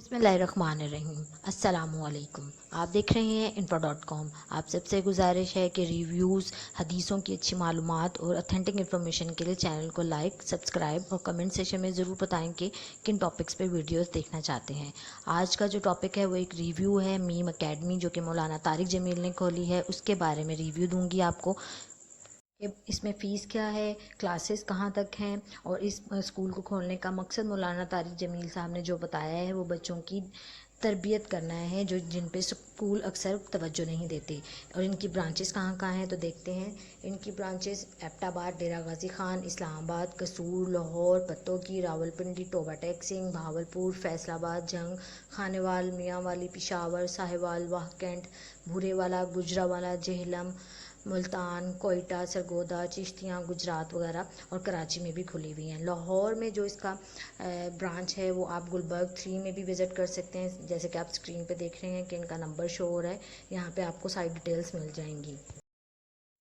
बिस्मिल्लाहिर्रहमानिर्रहीम। अस्सलामुअलैकुम। आप देख रहे हैं info.com। आप सबसे गुजारिश है कि रिव्यूज़, हदीसों की अच्छी मालूमात और ऑथेंटिक इन्फॉर्मेशन के लिए चैनल को लाइक, सब्सक्राइब और कमेंट सेशन में ज़रूर बताएं कि किन टॉपिक्स पे वीडियोस देखना चाहते हैं। आज का जो टॉपिक है वो एक रिव्यू है मीम अकेडमी जो कि मौलाना तारिक जमील ने खोली है, उसके बारे में रिव्यू दूंगी आपको। इसमें फ़ीस क्या है, क्लासेस कहाँ तक हैं और इस स्कूल को खोलने का मकसद मौलाना तारिक जमील साहब ने जो बताया है वो बच्चों की तरबियत करना है जो जिन पे स्कूल अक्सर तवज्जो नहीं देते। और इनकी ब्रांचेस कहाँ कहाँ हैं तो देखते हैं। इनकी ब्रांचेस एबटाबाद, डेरा गाजी खान, इस्लामाबाद, कसूर, लाहौर, पत्तों, रावलपिंडी, टोबा टेक सिंह, भावलपुर, फैसलाबाद, जंग, खानेवाल, मियांवाली, पिशावर, साहिवाल, वाह कैंट, भूरेवाला, गुजरावाला, जेहलम, मुल्तान, कोयटा, सरगोदा, चिश्तियाँ, गुजरात वगैरह और कराची में भी खुली हुई हैं। लाहौर में जो इसका ब्रांच है वो आप गुलबर्ग 3 में भी विज़िट कर सकते हैं। जैसे कि आप स्क्रीन पे देख रहे हैं कि इनका नंबर शो हो रहा है, यहाँ पे आपको सारी डिटेल्स मिल जाएंगी।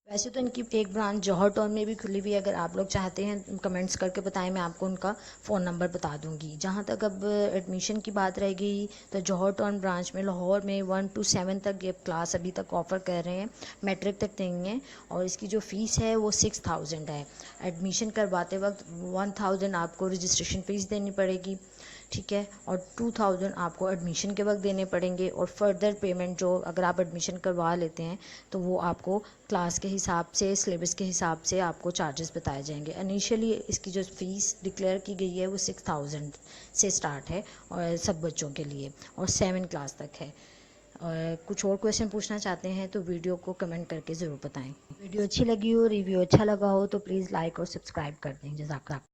वैसे तो इनकी एक ब्रांच जौहर टाउन में भी खुली हुई है। अगर आप लोग चाहते हैं कमेंट्स करके बताएं, मैं आपको उनका फ़ोन नंबर बता दूंगी। जहाँ तक अब एडमिशन की बात रह गई तो जौहर टाउन ब्रांच में लाहौर में 1 to 7 तक ये क्लास अभी तक ऑफ़र कर रहे हैं, मैट्रिक तक नहीं है। और इसकी जो फ़ीस है वो 6000 है। एडमिशन करवाते वक्त 1000 आपको रजिस्ट्रेशन फ़ीस देनी पड़ेगी, ठीक है, और 2000 आपको एडमिशन के वक्त देने पड़ेंगे। और फर्दर पेमेंट जो अगर आप एडमिशन करवा लेते हैं तो वो आपको क्लास के हिसाब से, सिलेबस के हिसाब से आपको चार्जेस बताए जाएंगे। इनिशियली इसकी जो फ़ीस डिक्लेयर की गई है वो 6000 से स्टार्ट है और सब बच्चों के लिए, और 7 क्लास तक है। और कुछ और क्वेश्चन पूछना चाहते हैं तो वीडियो को कमेंट करके ज़रूर बताएं। वीडियो अच्छी लगी हो, रिव्यू अच्छा लगा हो तो प्लीज़ लाइक और सब्सक्राइब कर दें। जज़ाकल्लाह।